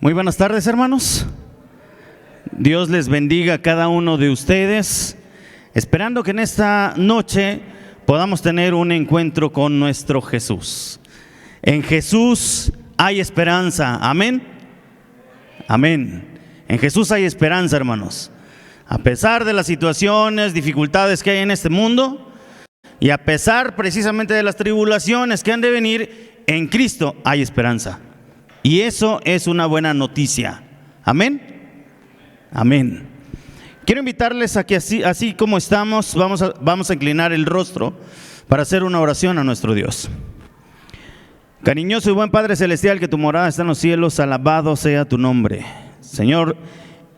Muy buenas tardes, hermanos. Dios les bendiga a cada uno de ustedes, esperando que en esta noche podamos tener un encuentro con nuestro Jesús. En Jesús hay esperanza, amén. Amén. En Jesús hay esperanza, hermanos. A pesar de las situaciones, dificultades que hay en este mundo, y a pesar precisamente de las tribulaciones que han de venir, en Cristo hay esperanza. Y eso es una buena noticia. Amén. Amén. Quiero invitarles a que así como estamos, vamos a inclinar el rostro para hacer una oración a nuestro Dios. Cariñoso y buen Padre Celestial, que tu morada está en los cielos, alabado sea tu nombre. Señor,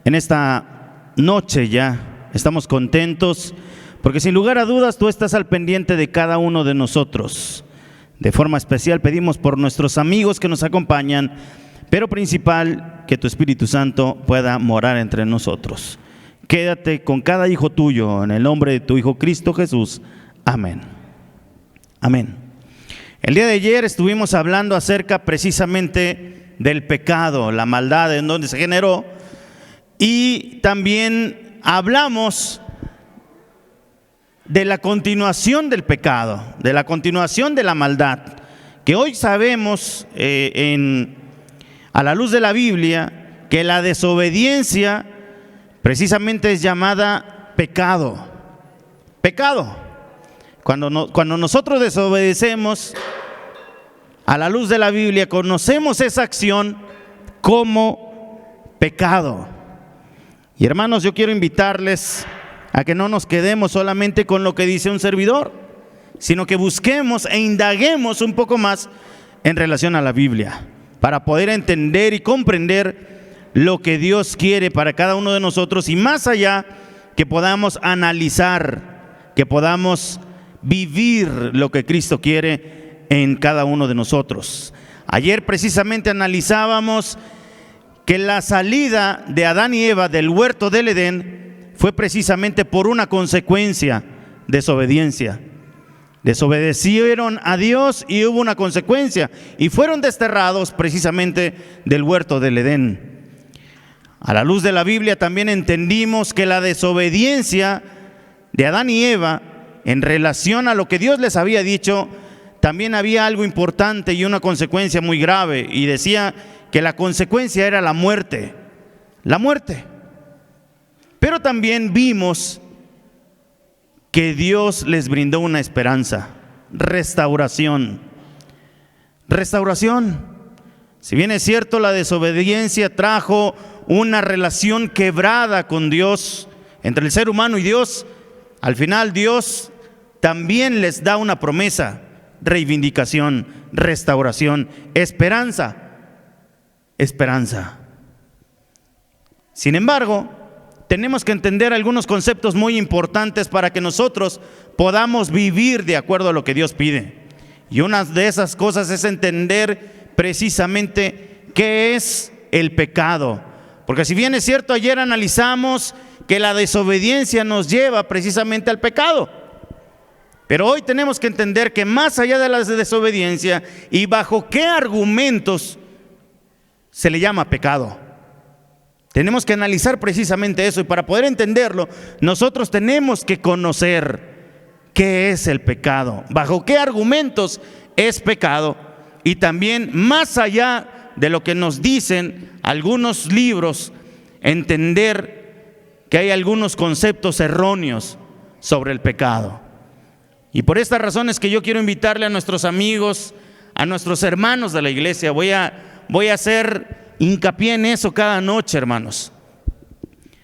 en esta noche ya estamos contentos, porque sin lugar a dudas tú estás al pendiente de cada uno de nosotros. De forma especial pedimos por nuestros amigos que nos acompañan, pero principal, que tu Espíritu Santo pueda morar entre nosotros. Quédate con cada hijo tuyo, en el nombre de tu Hijo Cristo Jesús. Amén. Amén. El día de ayer estuvimos hablando acerca precisamente del pecado, la maldad en donde se generó, y también hablamos de la continuación del pecado, de la continuación de la maldad, que hoy sabemos a la luz de la Biblia que la desobediencia precisamente es llamada pecado. Pecado. Cuando nosotros desobedecemos, a la luz de la Biblia conocemos esa acción como pecado. Y hermanos, yo quiero invitarles a que no nos quedemos solamente con lo que dice un servidor, sino que busquemos e indaguemos un poco más en relación a la Biblia, para poder entender y comprender lo que Dios quiere para cada uno de nosotros, y más allá, que podamos analizar, que podamos vivir lo que Cristo quiere en cada uno de nosotros. Ayer precisamente analizábamos que la salida de Adán y Eva del huerto del Edén fue precisamente por una consecuencia: desobediencia. Desobedecieron a Dios y hubo una consecuencia, y fueron desterrados precisamente del huerto del Edén. A la luz de la Biblia también entendimos que la desobediencia de Adán y Eva en relación a lo que Dios les había dicho, también había algo importante y una consecuencia muy grave, y decía que la consecuencia era la muerte. La muerte. Pero también vimos que Dios les brindó una esperanza: restauración. Restauración. Si bien es cierto, la desobediencia trajo una relación quebrada con Dios, entre el ser humano y Dios, al final Dios también les da una promesa: reivindicación, restauración, esperanza. Esperanza. Sin embargo, tenemos que entender algunos conceptos muy importantes para que nosotros podamos vivir de acuerdo a lo que Dios pide. Y una de esas cosas es entender precisamente qué es el pecado. Porque si bien es cierto, ayer analizamos que la desobediencia nos lleva precisamente al pecado. Pero hoy tenemos que entender que más allá de la desobediencia y bajo qué argumentos se le llama pecado. Tenemos que analizar precisamente eso, y para poder entenderlo, nosotros tenemos que conocer qué es el pecado, bajo qué argumentos es pecado, y también más allá de lo que nos dicen algunos libros, entender que hay algunos conceptos erróneos sobre el pecado. Y por estas razones que yo quiero invitarle a nuestros amigos, a nuestros hermanos de la iglesia, voy a hacer hincapié en eso cada noche, hermanos.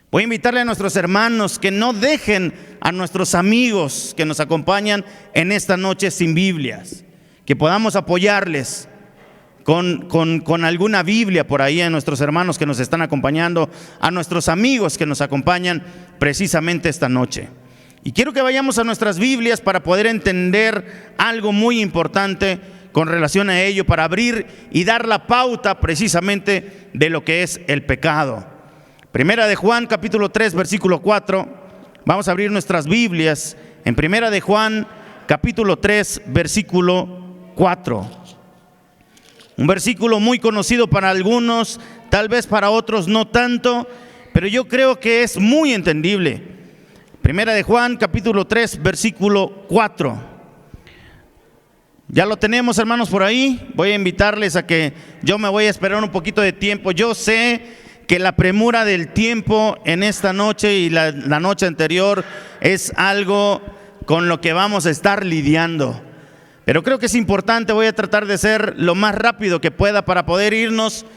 Voy a invitarle a nuestros hermanos que no dejen a nuestros amigos que nos acompañan en esta noche sin Biblias, que podamos apoyarles con alguna Biblia por ahí a nuestros hermanos que nos están acompañando, a nuestros amigos que nos acompañan precisamente esta noche. Y quiero que vayamos a nuestras Biblias para poder entender algo muy importante con relación a ello, para abrir y dar la pauta precisamente de lo que es el pecado. Primera de Juan, capítulo 3, versículo 4. Vamos a abrir nuestras Biblias en Primera de Juan, capítulo 3, versículo 4. Un versículo muy conocido para algunos, tal vez para otros no tanto, pero yo creo que es muy entendible. Primera de Juan, capítulo 3, versículo 4. Ya lo tenemos, hermanos, por ahí. Voy a invitarles a que yo me voy a esperar un poquito de tiempo. Yo sé que la premura del tiempo en esta noche y la noche anterior es algo con lo que vamos a estar lidiando. Pero creo que es importante, voy a tratar de ser lo más rápido que pueda para poder irnos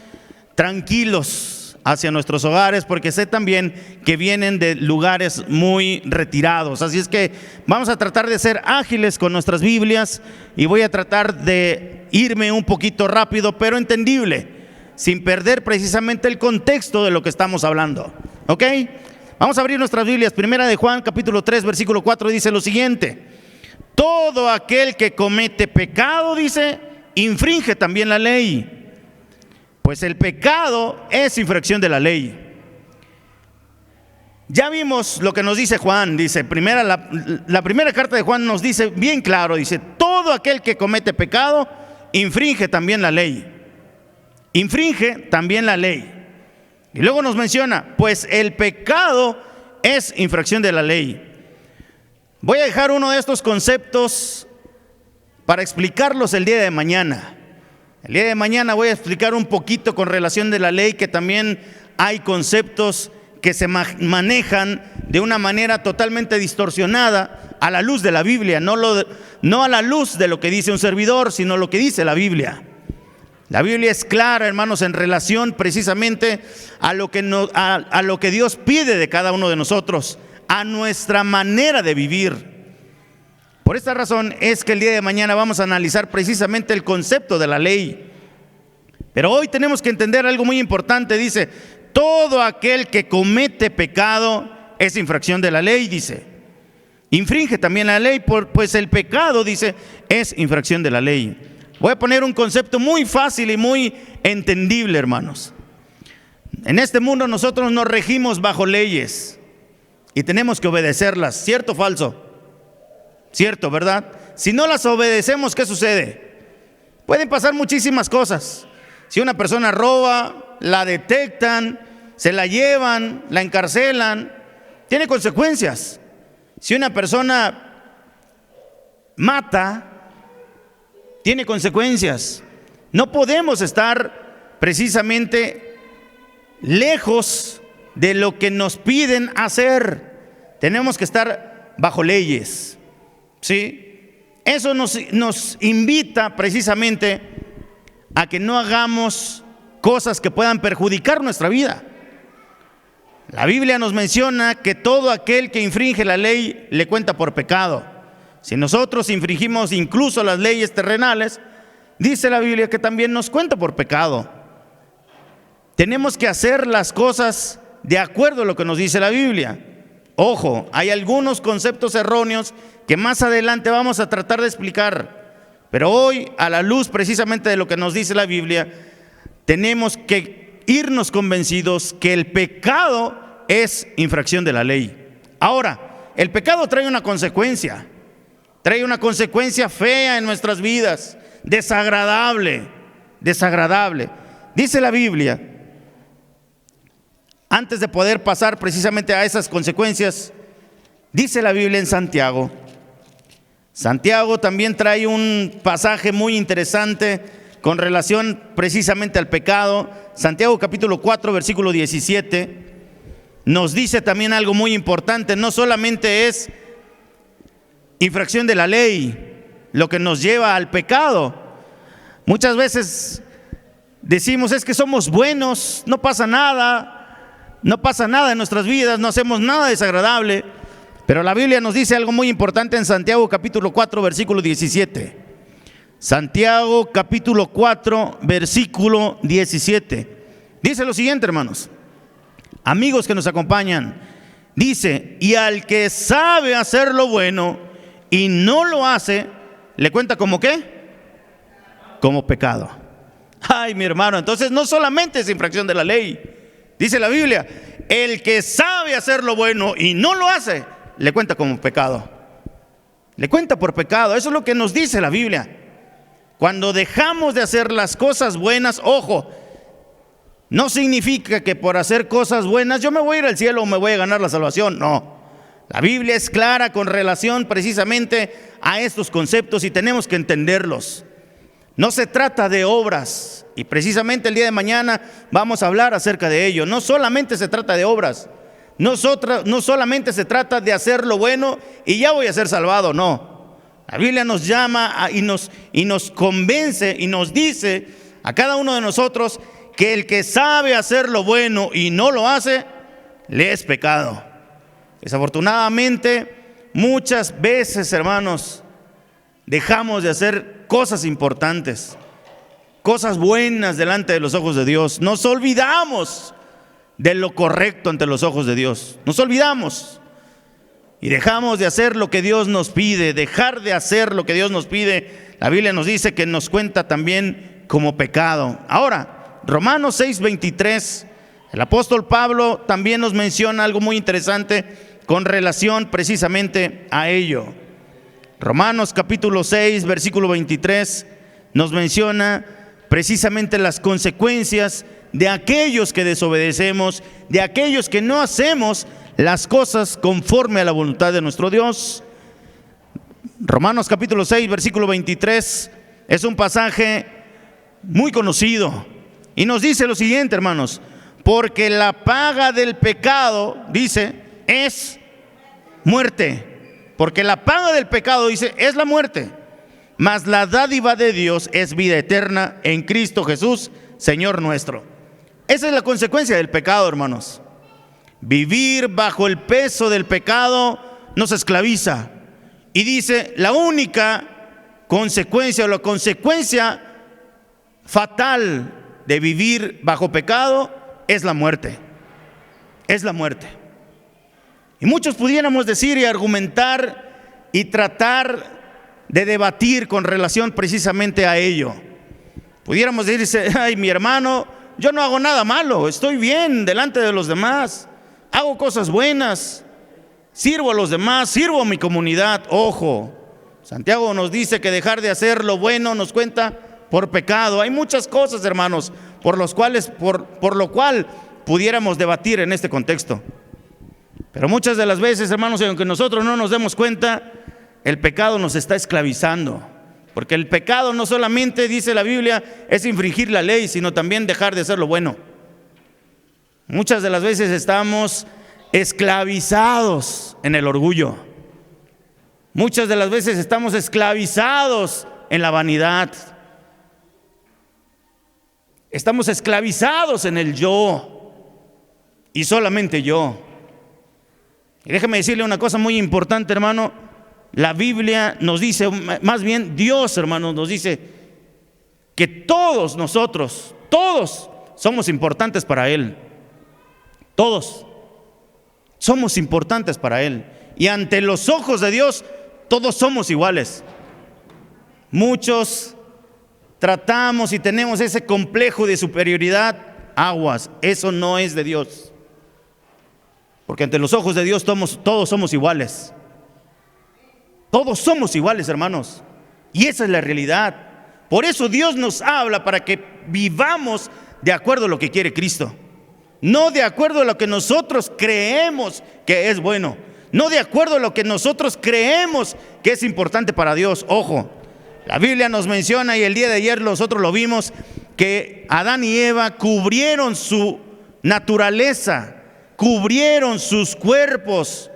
tranquilos hacia nuestros hogares, porque sé también que vienen de lugares muy retirados. Así es que vamos a tratar de ser ágiles con nuestras Biblias y voy a tratar de irme un poquito rápido, pero entendible, sin perder precisamente el contexto de lo que estamos hablando. ¿Ok? Vamos a abrir nuestras Biblias. Primera de Juan, capítulo 3, versículo 4, dice lo siguiente: todo aquel que comete pecado, dice, infringe también la ley. Pues el pecado es infracción de la ley. Ya vimos lo que nos dice Juan. Dice, la primera carta de Juan nos dice bien claro, dice, todo aquel que comete pecado, infringe también la ley. Infringe también la ley. Y luego nos menciona, pues el pecado es infracción de la ley. Voy a dejar uno de estos conceptos para explicarlos el día de mañana. El día de mañana voy a explicar un poquito con relación de la ley, que también hay conceptos que se manejan de una manera totalmente distorsionada a la luz de la Biblia, no a la luz de lo que dice un servidor, sino lo que dice la Biblia. La Biblia es clara, hermanos, en relación precisamente a lo que Dios pide de cada uno de nosotros, a nuestra manera de vivir. Por esta razón es que el día de mañana vamos a analizar precisamente el concepto de la ley. Pero hoy tenemos que entender algo muy importante. Dice, todo aquel que comete pecado es infracción de la ley, dice. Infringe también la ley, pues el pecado, dice, es infracción de la ley. Voy a poner un concepto muy fácil y muy entendible, hermanos. En este mundo nosotros nos regimos bajo leyes y tenemos que obedecerlas, ¿cierto o falso? Cierto, ¿verdad? Si no las obedecemos, ¿qué sucede? Pueden pasar muchísimas cosas. Si una persona roba, la detectan, se la llevan, la encarcelan, tiene consecuencias. Si una persona mata, tiene consecuencias. No podemos estar precisamente lejos de lo que nos piden hacer. Tenemos que estar bajo leyes. ¿Sí? Eso nos invita precisamente a que no hagamos cosas que puedan perjudicar nuestra vida. La Biblia nos menciona que todo aquel que infringe la ley le cuenta por pecado. Si nosotros infringimos incluso las leyes terrenales, dice la Biblia que también nos cuenta por pecado. Tenemos que hacer las cosas de acuerdo a lo que nos dice la Biblia. Ojo, hay algunos conceptos erróneos que más adelante vamos a tratar de explicar, pero hoy, a la luz precisamente de lo que nos dice la Biblia, tenemos que irnos convencidos que el pecado es infracción de la ley. Ahora, el pecado trae una consecuencia fea en nuestras vidas, desagradable. Dice la Biblia, antes de poder pasar precisamente a esas consecuencias, dice la Biblia en Santiago. Santiago también trae un pasaje muy interesante con relación precisamente al pecado. Santiago capítulo 4, versículo 17, nos dice también algo muy importante. No solamente es infracción de la ley lo que nos lleva al pecado. Muchas veces decimos, es que somos buenos, no pasa nada en nuestras vidas, no hacemos nada desagradable. Pero la Biblia nos dice algo muy importante en Santiago capítulo 4, versículo 17. Santiago capítulo 4, versículo 17. Dice lo siguiente, hermanos, amigos que nos acompañan. Dice, y al que sabe hacer lo bueno y no lo hace, ¿le cuenta como qué? Como pecado. Ay, mi hermano, entonces no solamente es infracción de la ley. Dice la Biblia, el que sabe hacer lo bueno y no lo hace, le cuenta como pecado. Le cuenta por pecado. Eso es lo que nos dice la Biblia. Cuando dejamos de hacer las cosas buenas, ojo, No significa que por hacer cosas buenas yo me voy a ir al cielo o me voy a ganar la salvación. No. La Biblia es clara con relación precisamente a estos conceptos y tenemos que entenderlos. No se trata de obras, y precisamente el día de mañana vamos a hablar acerca de ello. No solamente se trata de obras, no solamente se trata de hacer lo bueno y ya voy a ser salvado, no. La Biblia nos llama y nos convence y nos dice a cada uno de nosotros que el que sabe hacer lo bueno y no lo hace, le es pecado. Desafortunadamente, muchas veces, hermanos, dejamos de hacer cosas importantes, cosas buenas delante de los ojos de Dios. Nos olvidamos de lo correcto ante los ojos de Dios. Nos olvidamos y dejamos de hacer lo que Dios nos pide. Dejar de hacer lo que Dios nos pide, la Biblia nos dice que nos cuenta también como pecado. Ahora, Romanos 6:23, el apóstol Pablo también nos menciona algo muy interesante con relación precisamente a ello. Romanos capítulo 6, versículo 23, nos menciona precisamente las consecuencias de aquellos que desobedecemos, de aquellos que no hacemos las cosas conforme a la voluntad de nuestro Dios. Romanos capítulo 6, versículo 23, es un pasaje muy conocido y nos dice lo siguiente, hermanos: porque la paga del pecado, dice, es muerte. Porque la paga del pecado, dice, es la muerte. Mas la dádiva de Dios es vida eterna en Cristo Jesús, Señor nuestro. Esa es la consecuencia del pecado, hermanos. Vivir bajo el peso del pecado nos esclaviza. Y dice, la única consecuencia o la consecuencia fatal de vivir bajo pecado es la muerte. Es la muerte. Y muchos pudiéramos decir y argumentar y tratar de debatir con relación precisamente a ello. Pudiéramos decirse, ay, mi hermano, yo no hago nada malo, estoy bien delante de los demás, hago cosas buenas, sirvo a los demás, sirvo a mi comunidad. Ojo, Santiago nos dice que dejar de hacer lo bueno nos cuenta por pecado. Hay muchas cosas, hermanos, por lo cual pudiéramos debatir en este contexto. Pero muchas de las veces, hermanos, aunque nosotros no nos demos cuenta, el pecado nos está esclavizando. Porque el pecado no solamente, dice la Biblia, es infringir la ley, sino también dejar de hacer lo bueno. Muchas de las veces estamos esclavizados en el orgullo. Muchas de las veces estamos esclavizados en la vanidad. Estamos esclavizados en el yo y solamente yo. Y déjeme decirle una cosa muy importante, hermano. La Biblia nos dice, más bien Dios, hermano, nos dice que todos nosotros, todos somos importantes para Él. Todos somos importantes para Él. Y ante los ojos de Dios, todos somos iguales. Muchos tratamos y tenemos ese complejo de superioridad. Aguas, eso no es de Dios. Porque ante los ojos de Dios todos somos iguales. Todos somos iguales, hermanos. Y esa es la realidad. Por eso Dios nos habla para que vivamos de acuerdo a lo que quiere Cristo. No de acuerdo a lo que nosotros creemos que es bueno. No de acuerdo a lo que nosotros creemos que es importante para Dios. Ojo, la Biblia nos menciona, y el día de ayer nosotros lo vimos, que Adán y Eva cubrieron su naturaleza, cubrieron sus cuerpos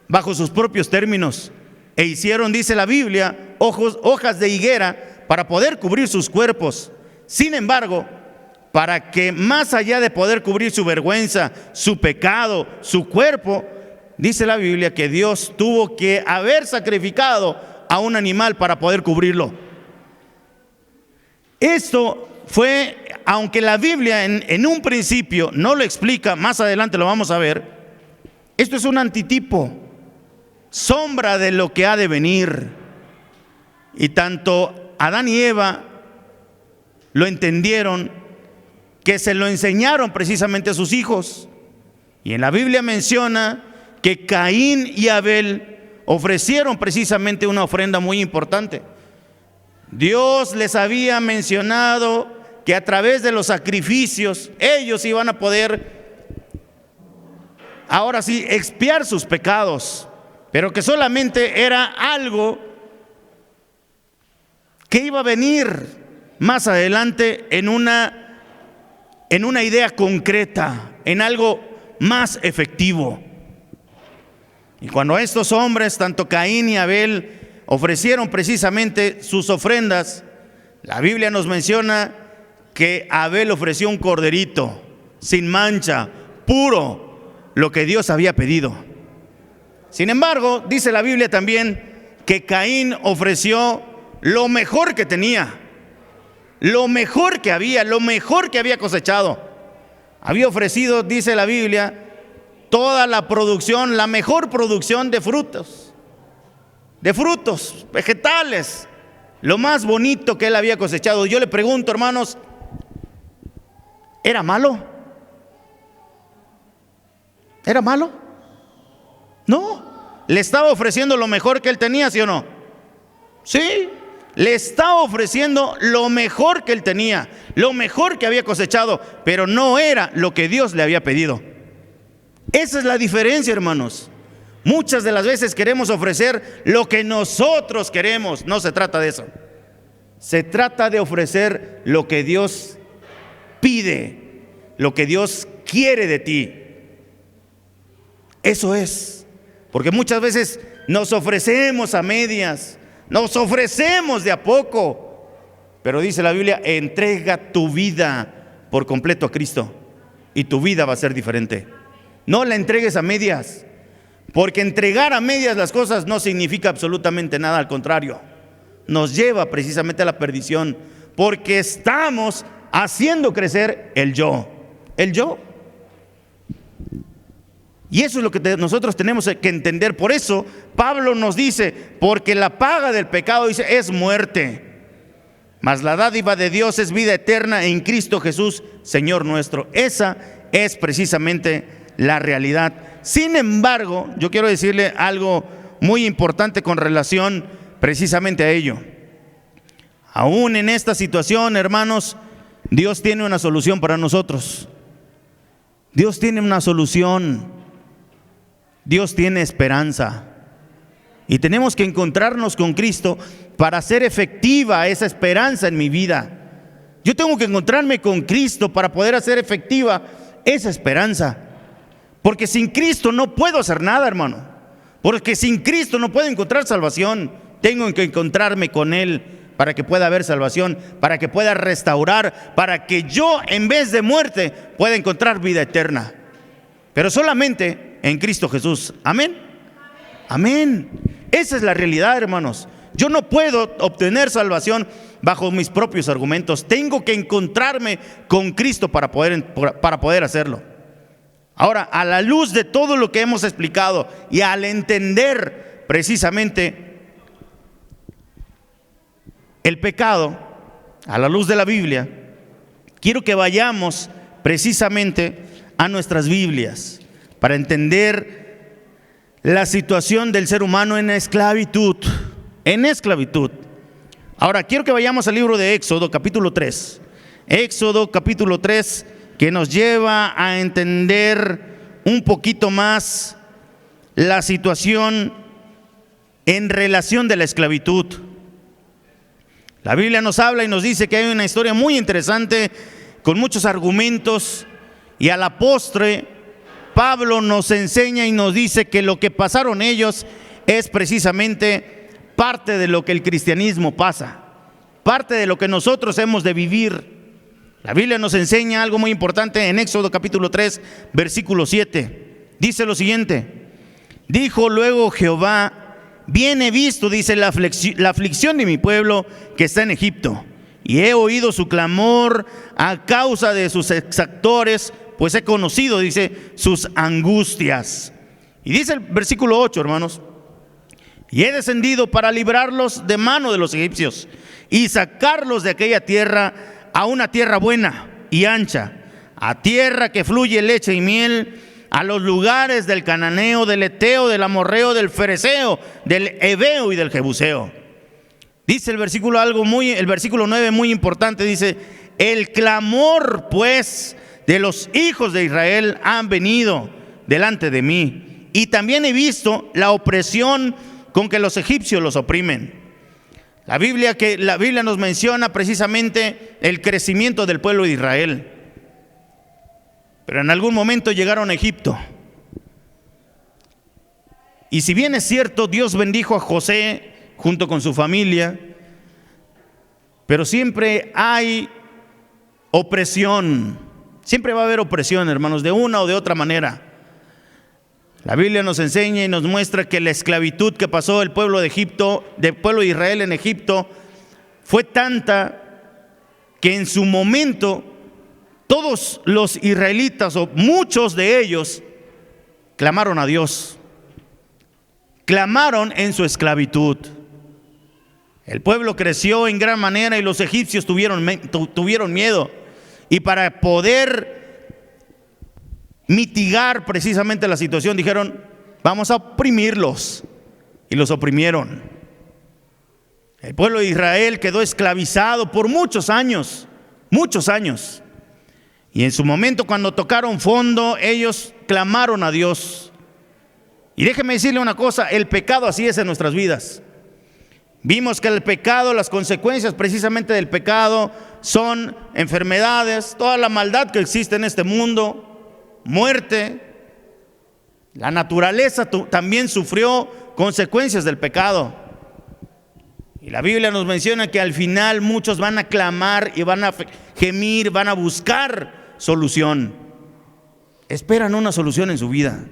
bajo sus propios términos. E hicieron, dice la Biblia, hojas de higuera para poder cubrir sus cuerpos. Sin embargo, para que más allá de poder cubrir su vergüenza, su pecado, su cuerpo, dice la Biblia que Dios tuvo que haber sacrificado a un animal para poder cubrirlo. Esto fue, aunque la Biblia en un principio no lo explica, más adelante lo vamos a ver, esto es un antitipo, sombra de lo que ha de venir. Y tanto Adán y Eva lo entendieron, que se lo enseñaron precisamente a sus hijos. Y en la Biblia menciona que Caín y Abel ofrecieron precisamente una ofrenda muy importante. Dios les había mencionado que a través de los sacrificios ellos iban a poder, ahora sí, expiar sus pecados, pero que solamente era algo que iba a venir más adelante en una idea concreta, en algo más efectivo. Y cuando estos hombres, tanto Caín y Abel, ofrecieron precisamente sus ofrendas, la Biblia nos menciona que Abel ofreció un corderito sin mancha, puro, lo que Dios había pedido. Sin embargo, dice la Biblia también que Caín ofreció lo mejor que tenía, lo mejor que había cosechado. Había ofrecido, dice la Biblia, toda la producción, la mejor producción de frutos, vegetales, lo más bonito que él había cosechado. Yo le pregunto, hermanos, ¿era malo? ¿Era malo? No, le estaba ofreciendo lo mejor que él tenía, ¿sí o no? Sí, le estaba ofreciendo lo mejor que él tenía, lo mejor que había cosechado, pero no era lo que Dios le había pedido. Esa es la diferencia, hermanos. Muchas de las veces queremos ofrecer lo que nosotros queremos. No se trata de eso. Se trata de ofrecer lo que Dios pide, lo que Dios quiere de ti. Eso es. Porque muchas veces nos ofrecemos a medias, nos ofrecemos de a poco. Pero dice la Biblia, entrega tu vida por completo a Cristo y tu vida va a ser diferente. No la entregues a medias, porque entregar a medias las cosas no significa absolutamente nada, al contrario, nos lleva precisamente a la perdición, porque estamos haciendo crecer el yo. Y eso es lo que nosotros tenemos que entender. Por eso Pablo nos dice, porque la paga del pecado, dice, es muerte, mas la dádiva de Dios es vida eterna en Cristo Jesús, Señor nuestro. Esa es precisamente la realidad. Sin embargo, yo quiero decirle algo muy importante con relación precisamente a ello. Aún en esta situación, hermanos, Dios tiene una solución para nosotros. Dios tiene una solución. Dios tiene esperanza. Y tenemos que encontrarnos con Cristo para hacer efectiva esa esperanza en mi vida. Yo tengo que encontrarme con Cristo para poder hacer efectiva esa esperanza. Porque sin Cristo no puedo hacer nada, hermano. Porque sin Cristo no puedo encontrar salvación. Tengo que encontrarme con Él para que pueda haber salvación, para que pueda restaurar, para que yo en vez de muerte pueda encontrar vida eterna. Pero solamente en Cristo Jesús. Amén. Amén. Esa es la realidad, hermanos. Yo no puedo obtener salvación bajo mis propios argumentos. Tengo que encontrarme con Cristo para poder hacerlo. Ahora, a la luz de todo lo que hemos explicado y al entender precisamente el pecado, a la luz de la Biblia, quiero que vayamos precisamente a nuestras Biblias para entender la situación del ser humano en esclavitud. Ahora, quiero que vayamos al libro de Éxodo, capítulo 3. Éxodo, capítulo 3, que nos lleva a entender un poquito más la situación en relación de la esclavitud. La Biblia nos habla y nos dice que hay una historia muy interesante con muchos argumentos, y a la postre Pablo nos enseña y nos dice que lo que pasaron ellos es precisamente parte de lo que el cristianismo pasa, parte de lo que nosotros hemos de vivir. La Biblia nos enseña algo muy importante en Éxodo capítulo 3, versículo 7. Dice lo siguiente: dijo luego Jehová, bien he visto, dice, la aflicción de mi pueblo que está en Egipto, y he oído su clamor a causa de sus exactores, pues he conocido, dice, sus angustias. Y dice el versículo 8, hermanos: y he descendido para librarlos de mano de los egipcios y sacarlos de aquella tierra a una tierra buena y ancha, a tierra que fluye leche y miel, a los lugares del cananeo, del eteo, del amorreo, del fereceo, del heveo y del jebuseo. Dice el versículo 9 muy importante, dice: el clamor pues de los hijos de Israel han venido delante de mí, y también he visto la opresión con que los egipcios los oprimen. La Biblia nos menciona precisamente el crecimiento del pueblo de Israel. Pero en algún momento llegaron a Egipto. Y si bien es cierto, Dios bendijo a José junto con su familia, pero siempre hay opresión. Siempre va a haber opresión, hermanos, de una o de otra manera. La Biblia nos enseña y nos muestra que la esclavitud que pasó el pueblo de Egipto, del pueblo de Israel en Egipto, fue tanta que en su momento todos los israelitas, o muchos de ellos, clamaron a Dios. Clamaron en su esclavitud. El pueblo creció en gran manera y los egipcios tuvieron miedo. Y para poder mitigar precisamente la situación, dijeron: vamos a oprimirlos. Y los oprimieron. El pueblo de Israel quedó esclavizado por muchos años. Y en su momento, cuando tocaron fondo, ellos clamaron a Dios. Y déjeme decirle una cosa: el pecado así es en nuestras vidas. Vimos que el pecado, las consecuencias precisamente del pecado son enfermedades, toda la maldad que existe en este mundo, muerte. La naturaleza también sufrió consecuencias del pecado. Y la Biblia nos menciona que al final muchos van a clamar y van a gemir, van a buscar solución. Esperan una solución en su vida.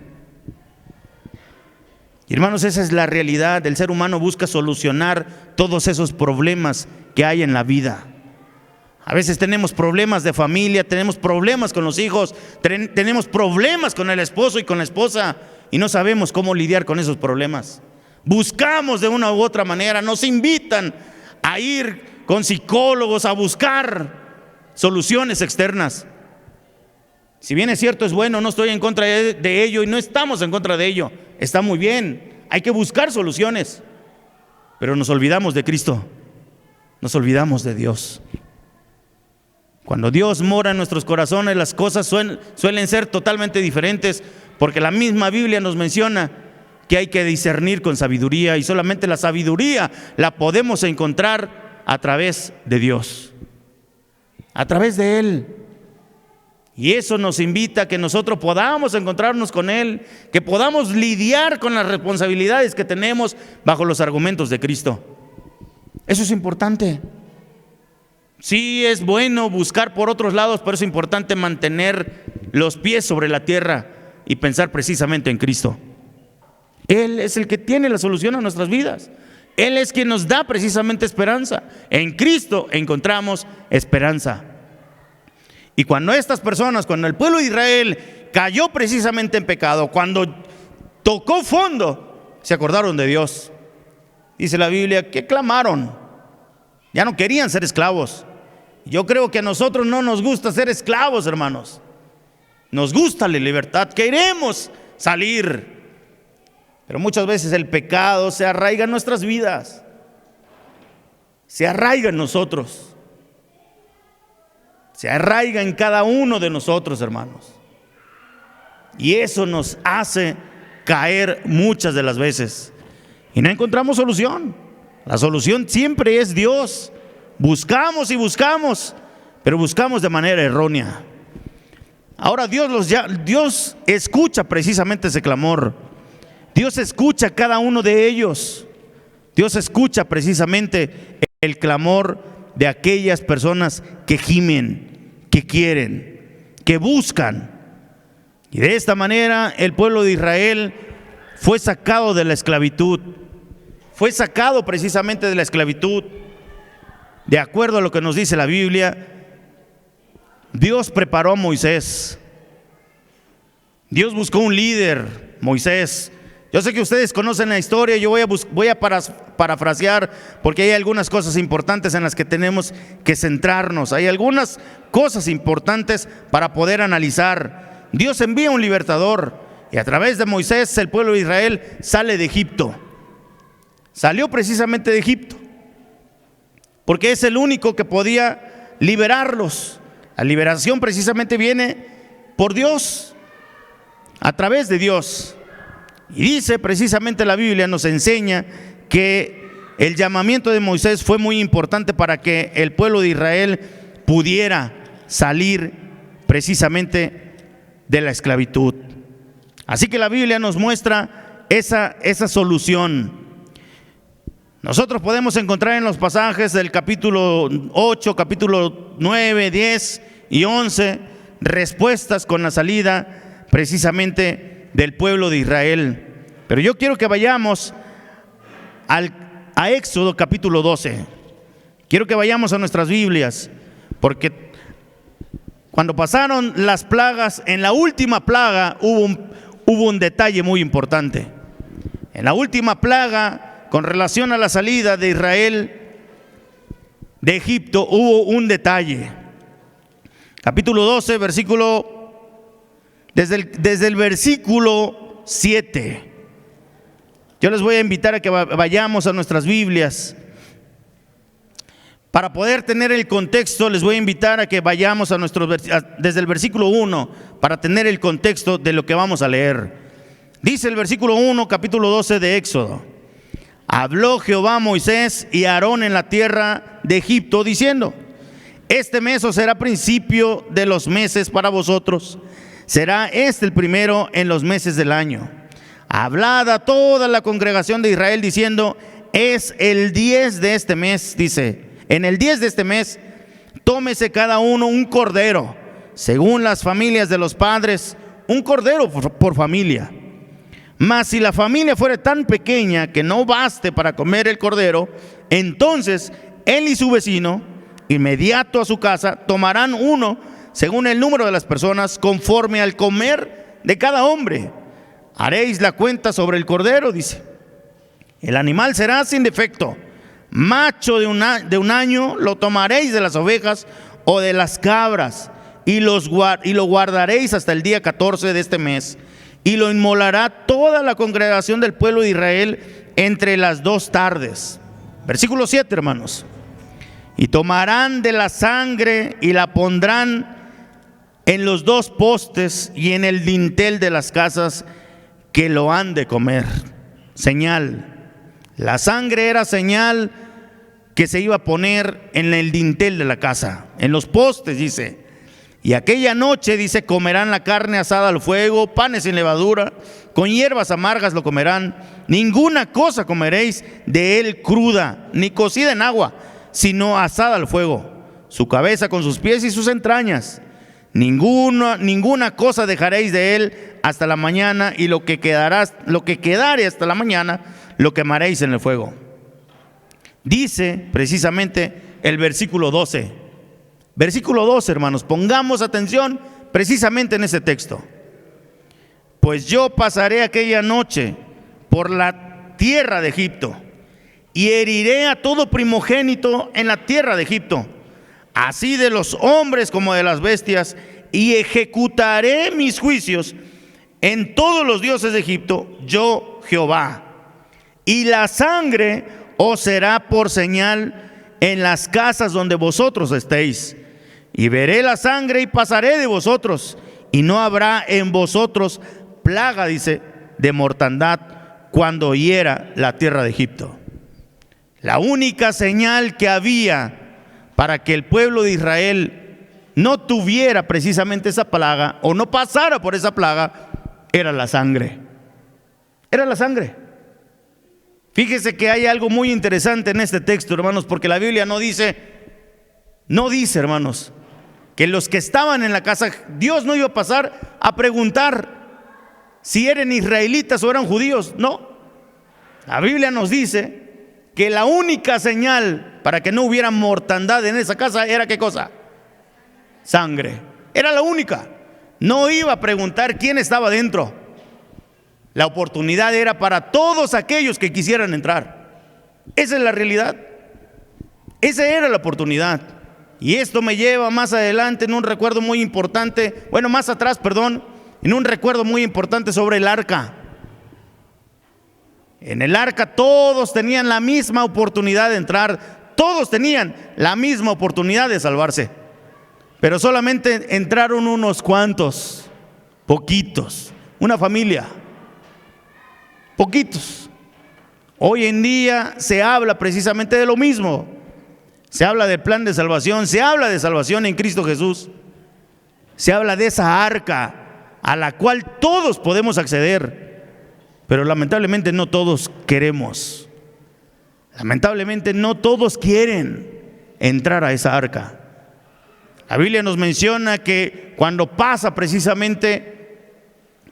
Y hermanos, esa es la realidad. El ser humano busca solucionar todos esos problemas que hay en la vida. A veces tenemos problemas de familia, tenemos problemas con los hijos, tenemos problemas con el esposo y con la esposa, y no sabemos cómo lidiar con esos problemas. Buscamos de una u otra manera, nos invitan a ir con psicólogos a buscar soluciones externas. Si bien es cierto, es bueno, no estoy en contra de ello y no estamos en contra de ello. Está muy bien, hay que buscar soluciones, pero nos olvidamos de Cristo, nos olvidamos de Dios. Cuando Dios mora en nuestros corazones, las cosas suelen ser totalmente diferentes, porque la misma Biblia nos menciona que hay que discernir con sabiduría, y solamente la sabiduría la podemos encontrar a través de Dios, a través de Él. Y eso nos invita a que nosotros podamos encontrarnos con Él, que podamos lidiar con las responsabilidades que tenemos bajo los argumentos de Cristo. Eso es importante. Sí, es bueno buscar por otros lados, pero es importante mantener los pies sobre la tierra y pensar precisamente en Cristo. Él es el que tiene la solución a nuestras vidas. Él es quien nos da precisamente esperanza. En Cristo encontramos esperanza. Y cuando estas personas, cuando el pueblo de Israel cayó precisamente en pecado, cuando tocó fondo, se acordaron de Dios. Dice la Biblia que clamaron. Ya no querían ser esclavos. Yo creo que a nosotros no nos gusta ser esclavos, hermanos. Nos gusta la libertad, queremos salir. Pero muchas veces el pecado se arraiga en nuestras vidas. Se arraiga en nosotros. Se arraiga en cada uno de nosotros, hermanos. Y eso nos hace caer muchas de las veces. Y no encontramos solución. La solución siempre es Dios. Buscamos y buscamos, pero buscamos de manera errónea. Ahora Dios escucha precisamente ese clamor. Dios escucha a cada uno de ellos. Dios escucha precisamente el clamor de aquellas personas que gimen, que quieren, que buscan. Y de esta manera el pueblo de Israel fue sacado de la esclavitud. Fue sacado precisamente de la esclavitud. De acuerdo a lo que nos dice la Biblia, Dios preparó a Moisés. Dios buscó un líder, Moisés. Yo sé que ustedes conocen la historia, yo voy a parafrasear, porque hay algunas cosas importantes en las que tenemos que centrarnos. Hay algunas cosas importantes para poder analizar. Dios envía un libertador, y a través de Moisés el pueblo de Israel sale de Egipto. Salió precisamente de Egipto, porque es el único que podía liberarlos. La liberación precisamente viene por Dios, a través de Dios. Y dice precisamente la Biblia, nos enseña que el llamamiento de Moisés fue muy importante para que el pueblo de Israel pudiera salir precisamente de la esclavitud. Así que la Biblia nos muestra esa solución. Nosotros podemos encontrar en los pasajes del capítulo 8, capítulo 9, 10 y 11 respuestas con la salida precisamente del pueblo de Israel. Pero yo quiero que vayamos a Éxodo capítulo 12. Quiero que vayamos a nuestras Biblias, porque cuando pasaron las plagas, en la última plaga hubo un detalle muy importante. En la última plaga, con relación a la salida de Israel de Egipto, hubo un detalle. Capítulo 12, desde el versículo 7. Yo les voy a invitar a que vayamos a nuestras Biblias. Para poder tener el contexto, les voy a invitar a que vayamos desde el versículo 1, para tener el contexto de lo que vamos a leer. Dice el versículo 1, capítulo 12 de Éxodo: habló Jehová a Moisés y a Aarón en la tierra de Egipto, diciendo: este mes os será principio de los meses para vosotros, será este el primero en los meses del año. Hablad a toda la congregación de Israel diciendo: es el 10 de este mes, dice, en el 10 de este mes, tómese cada uno un cordero, según las familias de los padres, un cordero por familia. Mas si la familia fuere tan pequeña que no baste para comer el cordero, entonces él y su vecino, inmediato a su casa, tomarán uno según el número de las personas, conforme al comer de cada hombre. Haréis la cuenta sobre el cordero, dice. El animal será sin defecto, macho de un año, lo tomaréis de las ovejas o de las cabras, y lo guardaréis hasta el día 14 de este mes. Y lo inmolará toda la congregación del pueblo de Israel entre las 2 tardes. Versículo 7, hermanos. Y tomarán de la sangre y la pondrán en los 2 postes y en el dintel de las casas que lo han de comer. Señal. La sangre era señal que se iba a poner en el dintel de la casa, en los postes, dice. Y aquella noche, dice, comerán la carne asada al fuego, panes sin levadura, con hierbas amargas lo comerán. Ninguna cosa comeréis de él cruda, ni cocida en agua, sino asada al fuego, su cabeza con sus pies y sus entrañas. Ninguna cosa dejaréis de él hasta la mañana, y lo que quedare hasta la mañana, lo quemaréis en el fuego. Dice precisamente el versículo 12. Versículo 12, hermanos, pongamos atención precisamente en ese texto. Pues yo pasaré aquella noche por la tierra de Egipto y heriré a todo primogénito en la tierra de Egipto, así de los hombres como de las bestias, y ejecutaré mis juicios en todos los dioses de Egipto, yo Jehová. Y la sangre os será por señal en las casas donde vosotros estéis. Y veré la sangre y pasaré de vosotros, y no habrá en vosotros plaga, dice, de mortandad cuando hiera la tierra de Egipto. La única señal que había para que el pueblo de Israel no tuviera precisamente esa plaga, o no pasara por esa plaga, era la sangre. Era la sangre. Fíjese que hay algo muy interesante en este texto, hermanos, porque la Biblia no dice, hermanos, que los que estaban en la casa, Dios no iba a pasar a preguntar si eran israelitas o eran judíos. No, la Biblia nos dice que la única señal para que no hubiera mortandad en esa casa era ¿qué cosa? Sangre. Era la única. No iba a preguntar quién estaba dentro. La oportunidad era para todos aquellos que quisieran entrar. Esa es la realidad. Esa era la oportunidad. Y esto me lleva más adelante en un recuerdo muy importante, más atrás, en un recuerdo muy importante sobre el arca. En el arca todos tenían la misma oportunidad de entrar, todos tenían la misma oportunidad de salvarse, pero solamente entraron unos cuantos, poquitos, una familia, poquitos. Hoy en día se habla precisamente de lo mismo. Se habla del plan de salvación, se habla de salvación en Cristo Jesús. Se habla de esa arca a la cual todos podemos acceder, pero lamentablemente no todos queremos. Lamentablemente no todos quieren entrar a esa arca. La Biblia nos menciona que cuando pasa precisamente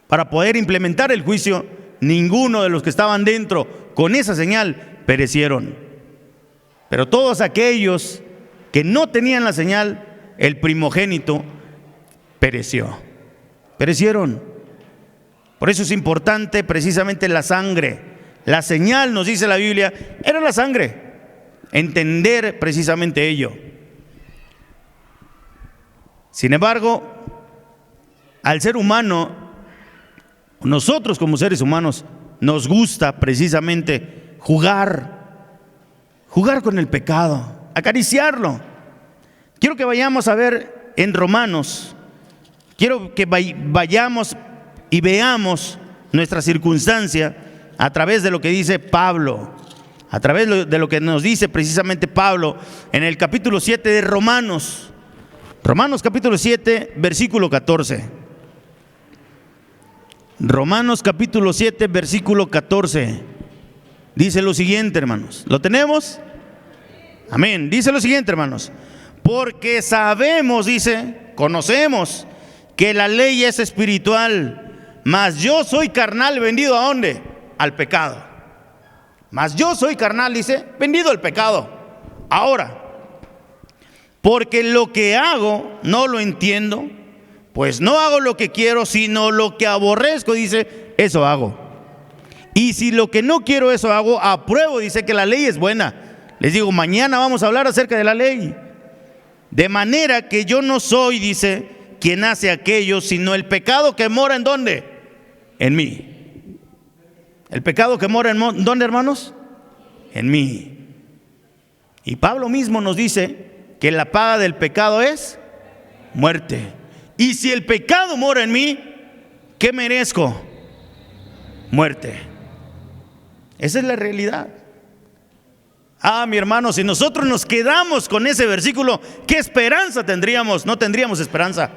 para poder implementar el juicio, ninguno de los que estaban dentro con esa señal perecieron. Pero todos aquellos que no tenían la señal, el primogénito perecieron. Por eso es importante precisamente la sangre. La señal, nos dice la Biblia, era la sangre. Entender precisamente ello. Sin embargo, al ser humano, nosotros como seres humanos, nos gusta precisamente jugar con el pecado, acariciarlo. Quiero que vayamos a ver en Romanos, quiero que vayamos y veamos nuestra circunstancia a través de lo que dice Pablo, a través de lo que nos dice precisamente Pablo en el capítulo 7 de Romanos. Romanos capítulo 7, versículo 14. Romanos capítulo 7, versículo 14. Dice lo siguiente, hermanos. ¿Lo tenemos? Amén. Dice lo siguiente, hermanos. Porque sabemos, dice, conocemos que la ley es espiritual, mas yo soy carnal, vendido ¿a dónde? Al pecado. Mas yo soy carnal, dice, vendido al pecado. Ahora, porque lo que hago no lo entiendo, pues no hago lo que quiero, sino lo que aborrezco, dice, eso hago. Y si lo que no quiero, eso hago, apruebo, dice que la ley es buena. Les digo, mañana vamos a hablar acerca de la ley. De manera que yo no soy, dice, quien hace aquello, sino el pecado que mora ¿en dónde? En mí. El pecado que mora ¿en dónde, hermanos? En mí. Y Pablo mismo nos dice que la paga del pecado es muerte. Y si el pecado mora en mí, ¿qué merezco? Muerte. Esa es la realidad. Mi hermano, si nosotros nos quedamos con ese versículo, ¿qué esperanza tendríamos? No tendríamos esperanza.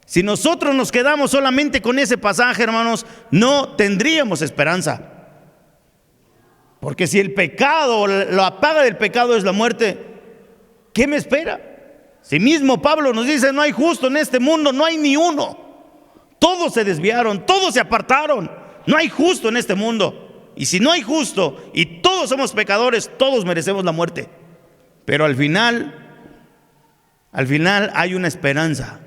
Si nosotros nos quedamos solamente con ese pasaje, hermanos, no tendríamos esperanza. Porque si el pecado, la paga del pecado es la muerte, ¿qué me espera? Si mismo Pablo nos dice, no hay justo en este mundo, no hay ni uno. Todos se desviaron, todos se apartaron. No hay justo en este mundo. Y si no hay justo y todos somos pecadores, todos merecemos la muerte. Pero al final hay una esperanza.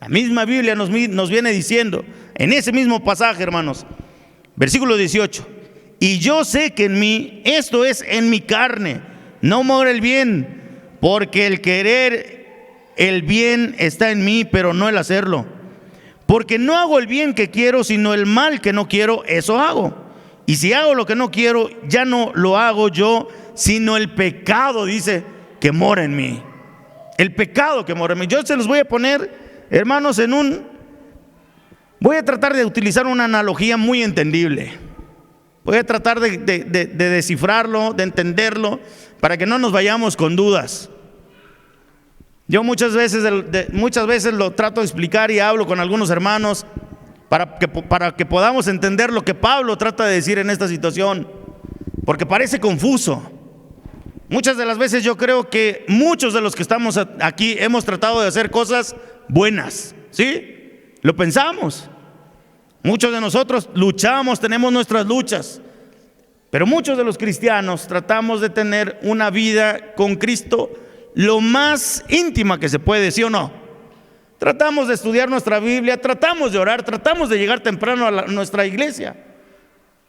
La misma Biblia nos viene diciendo, en ese mismo pasaje, hermanos, versículo 18, y yo sé que en mí, esto es en mi carne, no mora el bien, porque el querer el bien está en mí, pero no el hacerlo. Porque no hago el bien que quiero, sino el mal que no quiero, eso hago. Y si hago lo que no quiero, ya no lo hago yo, sino el pecado, dice, que mora en mí. El pecado que mora en mí. Yo se los voy a poner, hermanos, voy a tratar de utilizar una analogía muy entendible. Voy a tratar de descifrarlo, de entenderlo, para que no nos vayamos con dudas. Yo muchas veces lo trato de explicar y hablo con algunos hermanos para que podamos entender lo que Pablo trata de decir en esta situación, porque parece confuso. Muchas de las veces yo creo que muchos de los que estamos aquí hemos tratado de hacer cosas buenas, ¿sí? Lo pensamos. Muchos de nosotros luchamos, tenemos nuestras luchas, pero muchos de los cristianos tratamos de tener una vida con Cristo lo más íntima que se puede, ¿sí o no? Tratamos de estudiar nuestra Biblia, tratamos de orar, tratamos de llegar temprano a nuestra iglesia,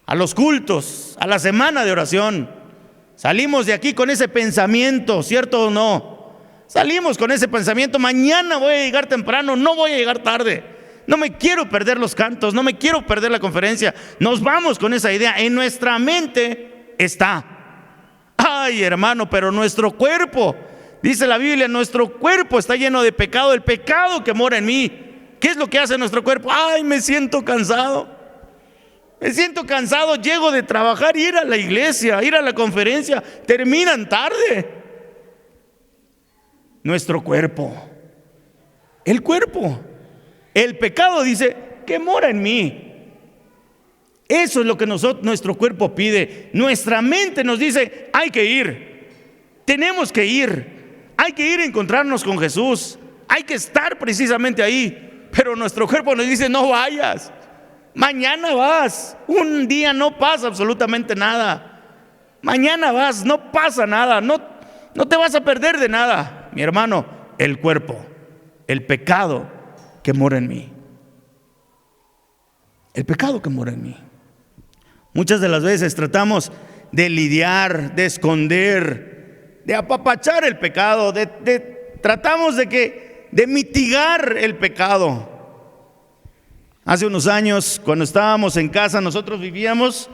a los cultos, a la semana de oración. Salimos de aquí con ese pensamiento, ¿cierto o no? Salimos con ese pensamiento, mañana voy a llegar temprano, no voy a llegar tarde. No me quiero perder los cantos, no me quiero perder la conferencia. Nos vamos con esa idea, en nuestra mente está. Ay, hermano, pero nuestro cuerpo, dice la Biblia, nuestro cuerpo está lleno de pecado, el pecado que mora en mí. ¿Qué es lo que hace nuestro cuerpo? Ay, me siento cansado. Me siento cansado, llego de trabajar, ir a la iglesia, ir a la conferencia, terminan tarde. Nuestro cuerpo, el pecado dice que mora en mí. Eso es lo que nuestro cuerpo pide. Nuestra mente nos dice, hay que ir, tenemos que ir, hay que ir a encontrarnos con Jesús, hay que estar precisamente ahí. Pero nuestro cuerpo nos dice, no vayas, mañana vas, un día no pasa absolutamente nada. Mañana vas, no pasa nada, no te vas a perder de nada. Mi hermano, el cuerpo, el pecado que mora en mí. El pecado que mora en mí. Muchas de las veces tratamos de lidiar, de esconder, de apapachar el pecado, tratamos de mitigar el pecado. Hace unos años, cuando estábamos en casa, nosotros vivíamos,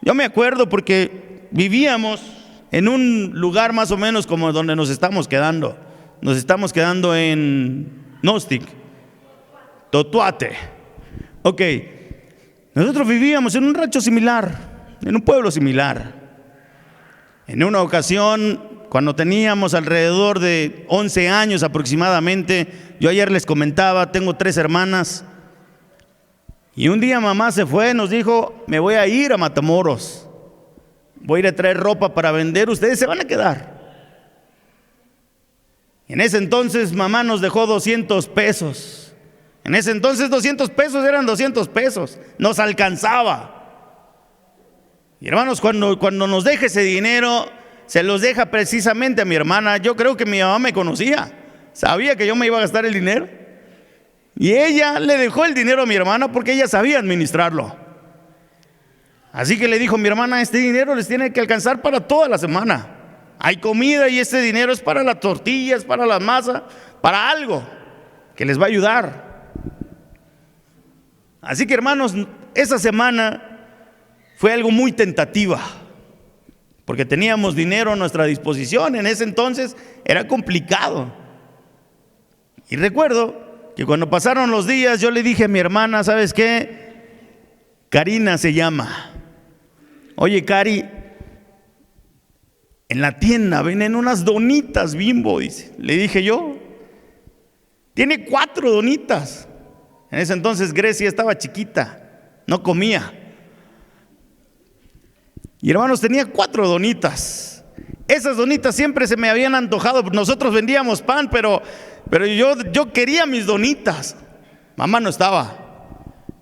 yo me acuerdo porque vivíamos en un lugar más o menos como donde nos estamos quedando. Nos estamos quedando en Nostic, Totuate. Ok, nosotros vivíamos en un rancho similar, en un pueblo similar. En una ocasión, cuando teníamos alrededor de 11 años aproximadamente, yo ayer les comentaba, tengo 3 hermanas, y un día mamá se fue, nos dijo, me voy a ir a Matamoros, voy a ir a traer ropa para vender, ustedes se van a quedar. En ese entonces mamá nos dejó 200 pesos. En ese entonces 200 pesos eran 200 pesos, nos alcanzaba. Y hermanos, cuando nos deja ese dinero, se los deja precisamente a mi hermana. Yo creo que mi mamá me conocía, sabía que yo me iba a gastar el dinero. Y ella le dejó el dinero a mi hermana porque ella sabía administrarlo. Así que le dijo, mi hermana, este dinero les tiene que alcanzar para toda la semana. Hay comida y este dinero es para las tortillas, para la masa, para algo que les va a ayudar. Así que hermanos, esa semana fue algo muy tentativa, porque teníamos dinero a nuestra disposición. En ese entonces era complicado. Y recuerdo que cuando pasaron los días, yo le dije a mi hermana, ¿sabes qué? Karina se llama. Oye, Cari, en la tienda venden unas donitas Bimbo, dice. Le dije yo, tiene 4 donitas. En ese entonces Grecia estaba chiquita, no comía. Y hermanos, tenía 4 donitas. Esas donitas siempre se me habían antojado. Nosotros vendíamos pan, pero yo quería mis donitas. Mamá no estaba.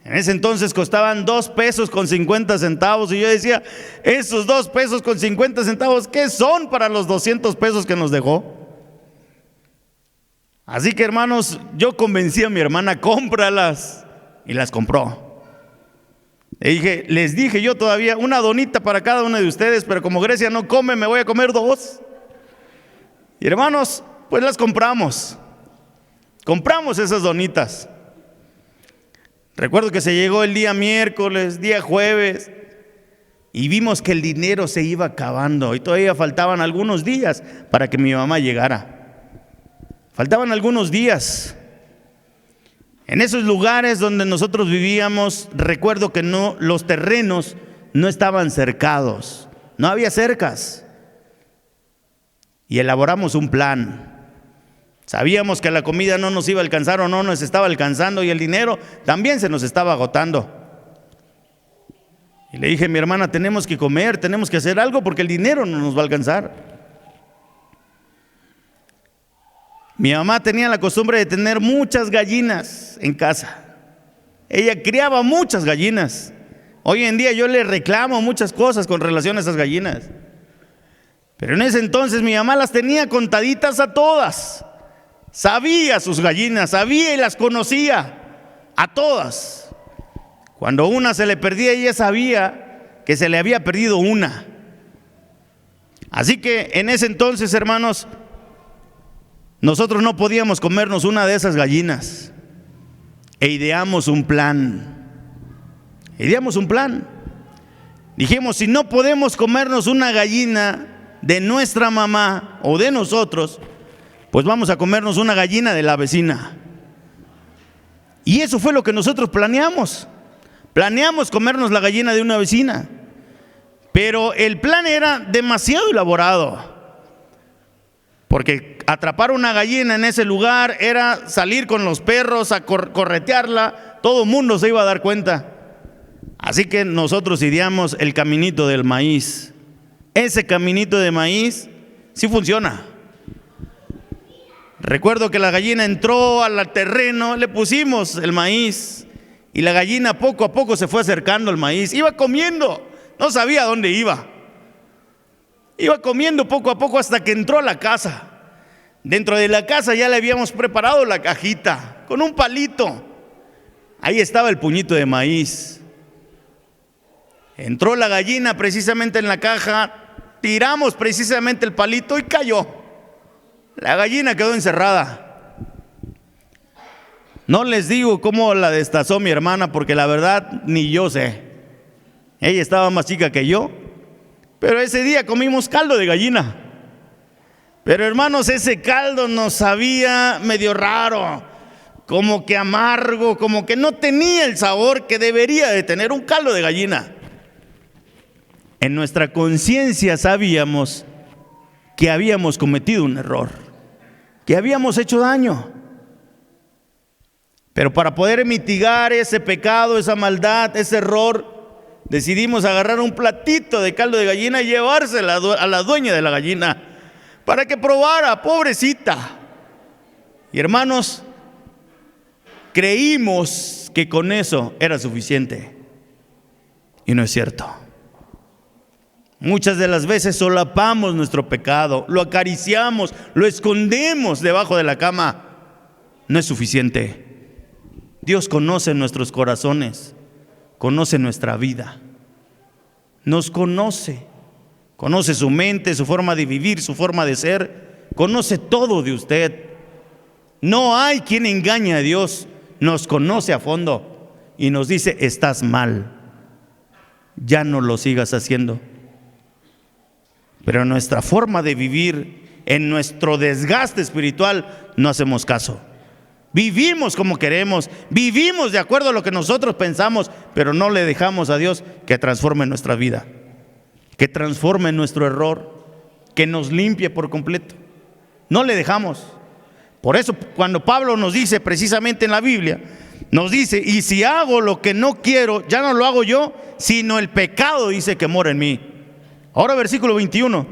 En ese entonces costaban 2 pesos con 50 centavos. Y yo decía, esos 2 pesos con 50 centavos, ¿qué son para los 200 pesos que nos dejó? Así que hermanos, yo convencí a mi hermana, cómpralas. Y las compró. Les dije yo todavía, una donita para cada uno de ustedes, pero como Grecia no come, me voy a comer 2. Y hermanos, pues las compramos. Compramos esas donitas. Recuerdo que se llegó el día miércoles, día jueves, y vimos que el dinero se iba acabando y todavía faltaban algunos días para que mi mamá llegara. Faltaban algunos días. En esos lugares donde nosotros vivíamos, recuerdo que los terrenos no estaban cercados, no había cercas. Y elaboramos un plan. Sabíamos que la comida no nos iba a alcanzar o no nos estaba alcanzando, y el dinero también se nos estaba agotando. Y le dije a mi hermana, tenemos que comer, tenemos que hacer algo porque el dinero no nos va a alcanzar. Mi mamá tenía la costumbre de tener muchas gallinas en casa. Ella criaba muchas gallinas. Hoy en día yo le reclamo muchas cosas con relación a esas gallinas. Pero en ese entonces mi mamá las tenía contaditas a todas. Sabía sus gallinas, sabía y las conocía a todas. Cuando una se le perdía, ella sabía que se le había perdido una. Así que en ese entonces, hermanos, nosotros no podíamos comernos una de esas gallinas. E ideamos un plan. Dijimos, si no podemos comernos una gallina de nuestra mamá o de nosotros, pues vamos a comernos una gallina de la vecina. Y eso fue lo que nosotros planeamos. Planeamos comernos la gallina de una vecina. Pero el plan era demasiado elaborado. Porque atrapar una gallina en ese lugar era salir con los perros a corretearla. Todo el mundo se iba a dar cuenta. Así que nosotros ideamos el caminito del maíz. Ese caminito de maíz sí funciona. Recuerdo que la gallina entró al terreno, le pusimos el maíz y la gallina poco a poco se fue acercando al maíz. Iba comiendo, no sabía dónde iba. Iba comiendo poco a poco hasta que entró a la casa. Dentro de la casa ya le habíamos preparado la cajita con un palito. Ahí estaba el puñito de maíz. Entró la gallina precisamente en la caja, tiramos precisamente el palito y cayó. La gallina quedó encerrada. No les digo cómo la destazó mi hermana, porque la verdad ni yo sé. Ella estaba más chica que yo, pero ese día comimos caldo de gallina. Pero hermanos, ese caldo nos sabía medio raro, como que amargo, como que no tenía el sabor que debería de tener un caldo de gallina. En nuestra conciencia sabíamos que habíamos cometido un error, que habíamos hecho daño. Pero para poder mitigar ese pecado, esa maldad, ese error, decidimos agarrar un platito de caldo de gallina y llevársela a la dueña de la gallina para que probara, pobrecita. Y hermanos, creímos que con eso era suficiente. Y no es cierto. Muchas de las veces solapamos nuestro pecado, lo acariciamos, lo escondemos debajo de la cama. No es suficiente. Dios conoce nuestros corazones, conoce nuestra vida, nos conoce su mente, su forma de vivir, su forma de ser, conoce todo de usted. No hay quien engañe a Dios, nos conoce a fondo y nos dice: estás mal, ya no lo sigas haciendo. Pero en nuestra forma de vivir, en nuestro desgaste espiritual, no hacemos caso. Vivimos como queremos, vivimos de acuerdo a lo que nosotros pensamos, pero no le dejamos a Dios que transforme nuestra vida, que transforme nuestro error, que nos limpie por completo. No le dejamos. Por eso cuando Pablo nos dice precisamente en la Biblia, nos dice: y si hago lo que no quiero, ya no lo hago yo, sino el pecado dice que mora en mí. Ahora versículo 21.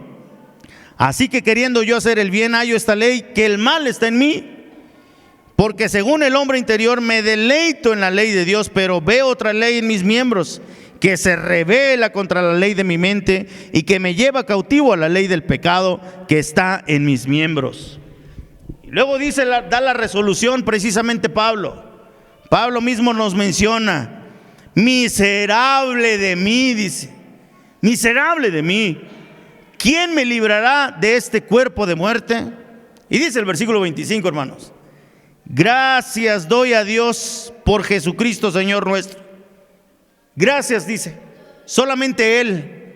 Así que queriendo yo hacer el bien, hallo esta ley, que el mal está en mí. Porque según el hombre interior me deleito en la ley de Dios, pero veo otra ley en mis miembros, que se rebela contra la ley de mi mente y que me lleva cautivo a la ley del pecado que está en mis miembros. Y luego dice, da la resolución precisamente Pablo. Pablo mismo nos menciona: miserable de mí, dice, miserable de mí, ¿quién me librará de este cuerpo de muerte? Y dice el versículo 25, hermanos: gracias doy a Dios por Jesucristo Señor nuestro. Gracias, dice. Solamente Él,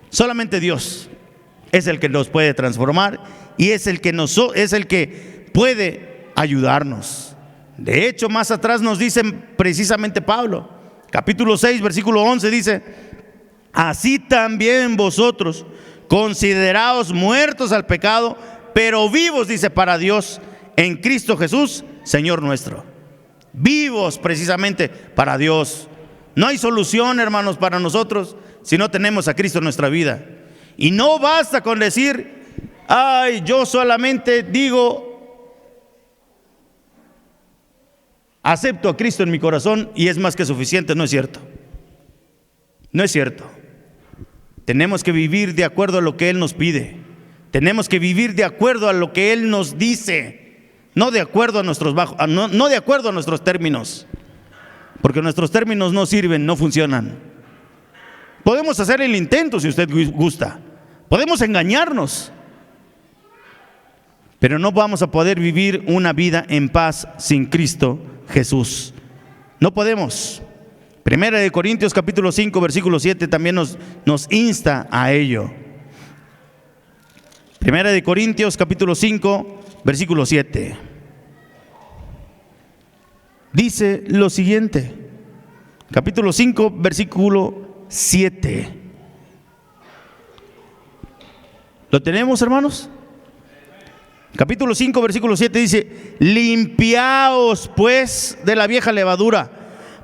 solamente Dios es el que nos puede transformar y es el que puede ayudarnos. De hecho, más atrás nos dice precisamente Pablo, capítulo 6, versículo 11, dice: así también vosotros consideraos muertos al pecado, pero vivos, dice, para Dios en Cristo Jesús, Señor nuestro. Vivos precisamente para Dios. No hay solución, hermanos, para nosotros si no tenemos a Cristo en nuestra vida. Y no basta con decir: ay, yo solamente digo, acepto a Cristo en mi corazón y es más que suficiente. No es cierto. No es cierto. Tenemos que vivir de acuerdo a lo que Él nos pide. Tenemos que vivir de acuerdo a lo que Él nos dice. No de acuerdo a no de acuerdo a nuestros términos, porque nuestros términos no sirven, no funcionan. Podemos hacer el intento si usted gusta, podemos engañarnos, pero no vamos a poder vivir una vida en paz sin Cristo Jesús. No podemos. Primera de Corintios capítulo 5 versículo 7 también nos insta a ello. Primera de Corintios capítulo 5, versículo 7. Dice lo siguiente, capítulo 5, versículo 7. ¿Lo tenemos, hermanos? Capítulo 5, versículo 7 dice: limpiaos pues de la vieja levadura,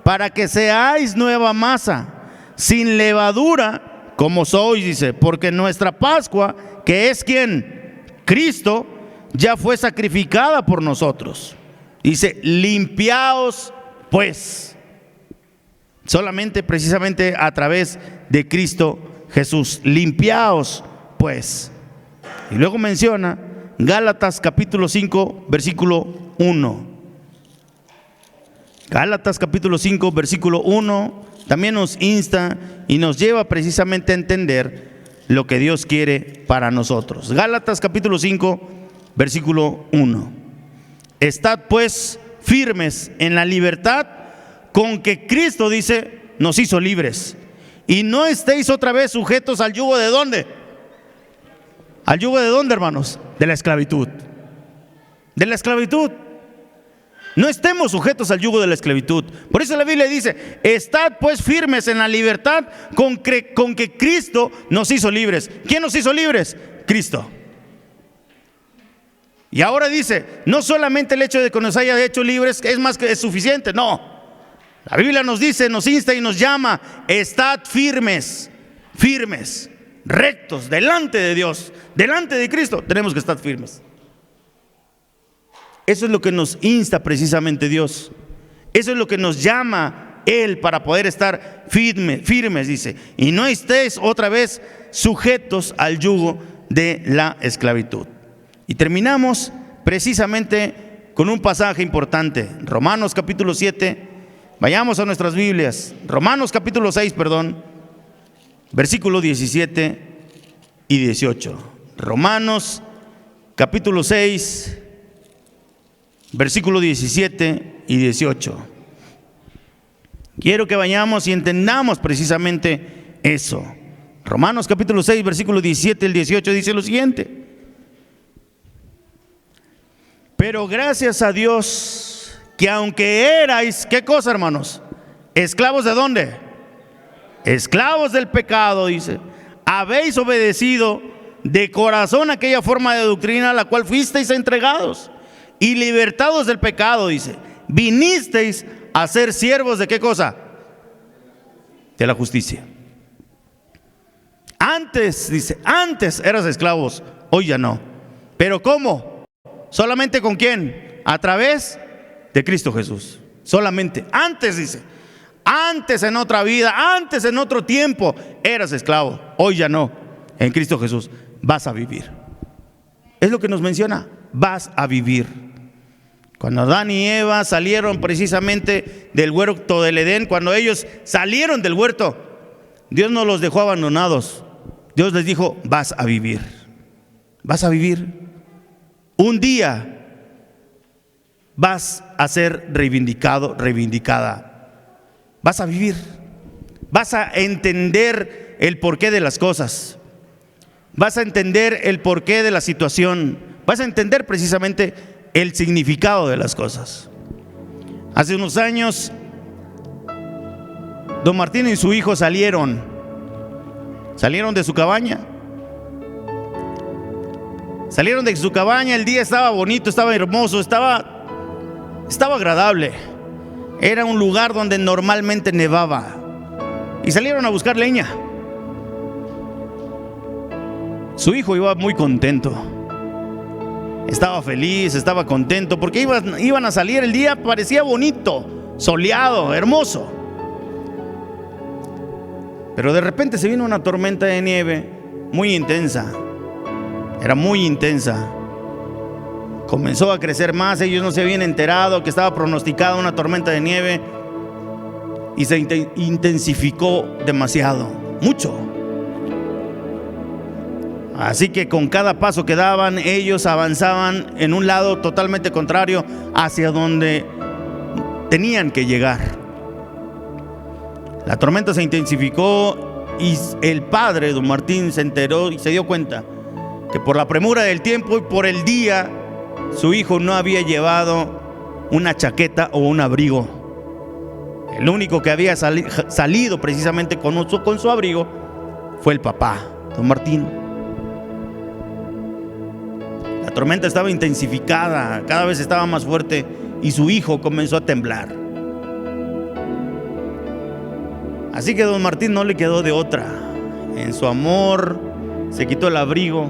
para que seáis nueva masa, sin levadura, como sois, dice, porque nuestra Pascua, que es ¿quién? Cristo, ya fue sacrificada por nosotros. Dice: limpiaos pues. Solamente, precisamente a través de Cristo Jesús. Limpiaos pues. Y luego menciona Gálatas capítulo 5, versículo 1. Gálatas capítulo 5, versículo 1 también nos insta y nos lleva precisamente a entender lo que Dios quiere para nosotros. Gálatas capítulo 5, versículo 1. Estad pues firmes en la libertad con que Cristo, dice, nos hizo libres. Y no estéis otra vez sujetos al yugo de ¿dónde? ¿Al yugo de dónde, hermanos? De la esclavitud. De la esclavitud. No estemos sujetos al yugo de la esclavitud. Por eso la Biblia dice: estad pues firmes en la libertad con que Cristo nos hizo libres. ¿Quién nos hizo libres? Cristo. Y ahora dice, no solamente el hecho de que nos haya hecho libres es más que es suficiente, no. La Biblia nos dice, nos insta y nos llama: estad firmes, firmes, rectos, delante de Dios, delante de Cristo, tenemos que estar firmes. Eso es lo que nos insta precisamente Dios. Eso es lo que nos llama Él para poder estar firmes, dice. Y no estéis otra vez sujetos al yugo de la esclavitud. Y terminamos precisamente con un pasaje importante. Romanos capítulo 7. Vayamos a nuestras Biblias. Romanos capítulo 6, versículo 17 y 18. Romanos capítulo 6, versículo 17 y 18. Quiero que vayamos y entendamos precisamente eso. Romanos capítulo 6, versículo 17 y 18 dice lo siguiente: pero gracias a Dios que aunque erais, ¿qué cosa, hermanos? ¿Esclavos de dónde? Esclavos del pecado, dice, habéis obedecido de corazón aquella forma de doctrina a la cual fuisteis entregados, y libertados del pecado, dice, vinisteis a ser siervos de ¿qué cosa? De la justicia. Antes, dice, antes eras esclavos, hoy ya no. ¿Pero cómo? ¿Solamente con quién? A través de Cristo Jesús. Solamente. Antes, dice, antes en otra vida, antes en otro tiempo eras esclavo, hoy ya no. En Cristo Jesús vas a vivir. Es lo que nos menciona, vas a vivir. Cuando Adán y Eva salieron precisamente del huerto del Edén, cuando ellos salieron del huerto, Dios no los dejó abandonados. Dios les dijo: vas a vivir. Vas a vivir. Un día vas a ser reivindicado, reivindicada. Vas a vivir. Vas a entender el porqué de las cosas. Vas a entender el porqué de la situación. Vas a entender precisamente el significado de las cosas. Hace unos años, don Martín y su hijo salieron de su cabaña. Salieron de su cabaña, el día estaba bonito, estaba hermoso, estaba agradable. Era un lugar donde normalmente nevaba. Y salieron a buscar leña. Su hijo iba muy contento. Estaba feliz, estaba contento, porque iban a salir, el día parecía bonito, soleado, hermoso. Pero de repente se vino una tormenta de nieve muy intensa. Era muy intensa. Comenzó a crecer más, ellos no se habían enterado que estaba pronosticada una tormenta de nieve. Y se intensificó demasiado, mucho. Así que con cada paso que daban, ellos avanzaban en un lado totalmente contrario hacia donde tenían que llegar. La tormenta se intensificó y el padre, don Martín, se enteró y se dio cuenta que por la premura del tiempo y por el día, su hijo no había llevado una chaqueta o un abrigo. El único que había salido precisamente con su abrigo fue el papá, don Martín. La tormenta estaba intensificada, cada vez estaba más fuerte y su hijo comenzó a temblar. Así que don Martín no le quedó de otra. En su amor se quitó el abrigo,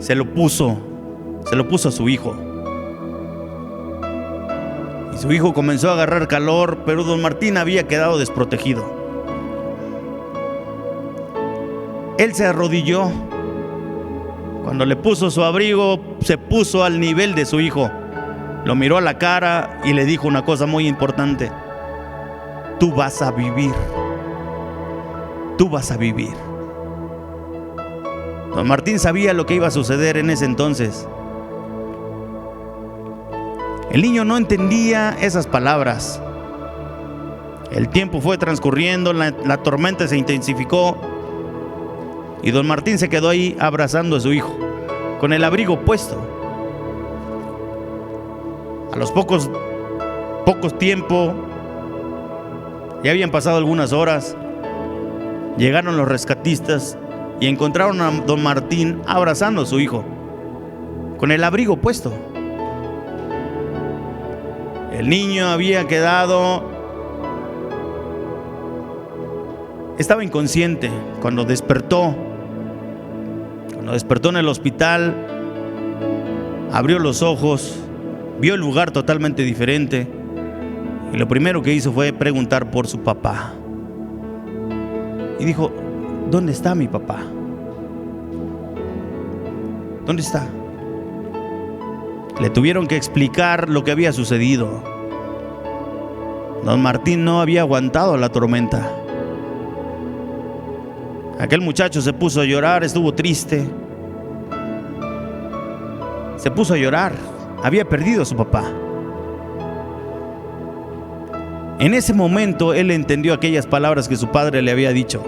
se lo puso a su hijo. Y su hijo comenzó a agarrar calor, pero don Martín había quedado desprotegido. Él se arrodilló. Cuando le puso su abrigo, se puso al nivel de su hijo. Lo miró a la cara y le dijo una cosa muy importante: tú vas a vivir. Tú vas a vivir. Don Martín sabía lo que iba a suceder en ese entonces. El niño no entendía esas palabras. El tiempo fue transcurriendo, la tormenta se intensificó y don Martín se quedó ahí abrazando a su hijo, con el abrigo puesto. A los pocos tiempo, ya habían pasado algunas horas, llegaron los rescatistas y encontraron a don Martín abrazando a su hijo, con el abrigo puesto. El niño había quedado, estaba inconsciente cuando despertó. Cuando despertó en el hospital, abrió los ojos, vio el lugar totalmente diferente y lo primero que hizo fue preguntar por su papá. Y dijo: ¿dónde está mi papá? ¿Dónde está? Le tuvieron que explicar lo que había sucedido. Don Martín no había aguantado la tormenta. Aquel muchacho se puso a llorar, estuvo triste. Se puso a llorar. Había perdido a su papá. En ese momento él entendió aquellas palabras que su padre le había dicho: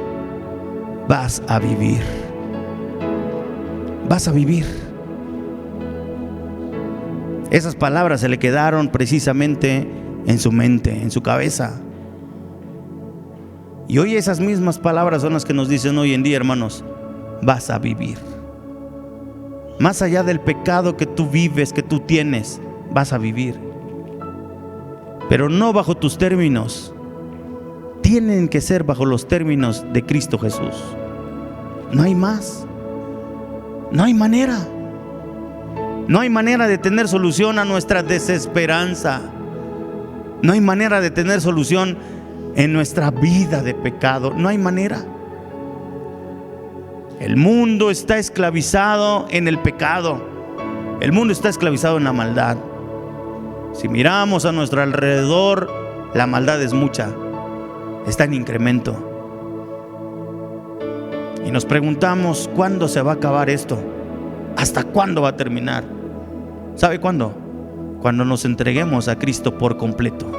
vas a vivir. Vas a vivir. Esas palabras se le quedaron precisamente en su mente, en su cabeza. Y hoy esas mismas palabras son las que nos dicen hoy en día, hermanos: vas a vivir. Más allá del pecado que tú vives, que tú tienes, vas a vivir. Pero no bajo tus términos. Tienen que ser bajo los términos de Cristo Jesús. No hay más. No hay manera. No hay manera de tener solución a nuestra desesperanza. No hay manera de tener solución en nuestra vida de pecado. No hay manera. El mundo está esclavizado en el pecado. El mundo está esclavizado en la maldad. Si miramos a nuestro alrededor, la maldad es mucha. Está en incremento. Y nos preguntamos: ¿cuándo se va a acabar esto? ¿Hasta cuándo va a terminar? ¿Sabe cuándo? Cuando nos entreguemos a Cristo por completo.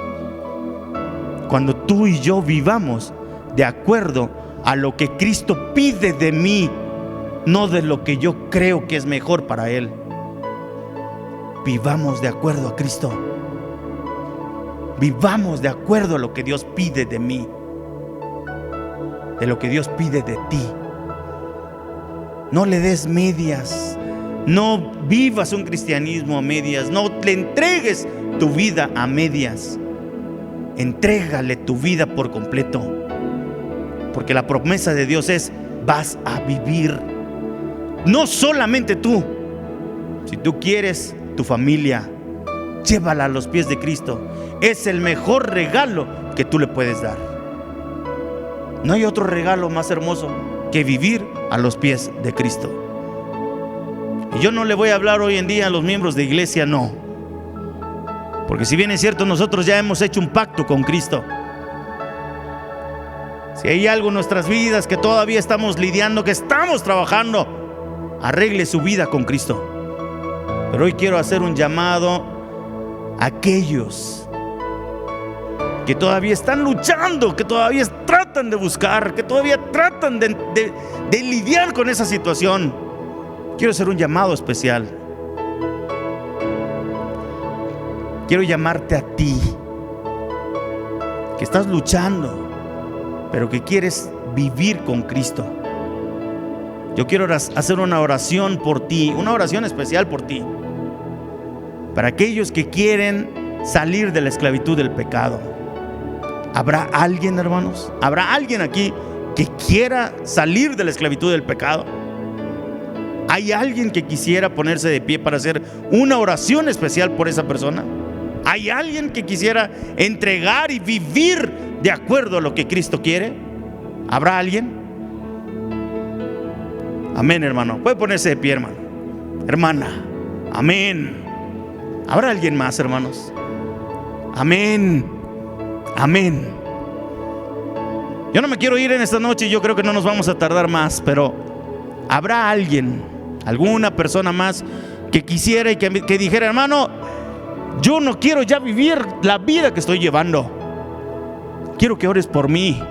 Cuando tú y yo vivamos de acuerdo a lo que Cristo pide de mí, no de lo que yo creo que es mejor para Él. Vivamos de acuerdo a Cristo. Vivamos de acuerdo a lo que Dios pide de mí, de lo que Dios pide de ti. No le des medias. No vivas un cristianismo a medias. No le entregues tu vida a medias. Entrégale tu vida por completo. Porque la promesa de Dios es: vas a vivir. No solamente tú. Si tú quieres, tu familia, llévala a los pies de Cristo. Es el mejor regalo que tú le puedes dar. No hay otro regalo más hermoso que vivir a los pies de Cristo. Y yo no le voy a hablar hoy en día a los miembros de iglesia, no. Porque si bien es cierto, nosotros ya hemos hecho un pacto con Cristo. Si hay algo en nuestras vidas que todavía estamos lidiando, que estamos trabajando, arregle su vida con Cristo. Pero hoy quiero hacer un llamado a aquellos que todavía están luchando, que todavía tratan de buscar, que todavía tratan de lidiar con esa situación. quiero hacer un llamado especial. Quiero llamarte a ti, que estás luchando, pero que quieres vivir con Cristo. Yo quiero hacer una oración por ti, una oración especial por ti, para aquellos que quieren salir de la esclavitud del pecado. ¿Habrá alguien, hermanos? ¿Habrá alguien aquí que quiera salir de la esclavitud del pecado? ¿Hay alguien que quisiera ponerse de pie para hacer una oración especial por esa persona? ¿Hay alguien que quisiera entregar y vivir de acuerdo a lo que Cristo quiere? ¿Habrá alguien? Amén, hermano. Puede ponerse de pie, hermano. Hermana. Amén. ¿Habrá alguien más, hermanos? Amén. Amén. Yo no me quiero ir en esta noche y yo creo que no nos vamos a tardar más, pero ¿habrá alguien, alguna persona más que quisiera y que dijera, hermano, yo no quiero ya vivir la vida que estoy llevando? Quiero que ores por mí,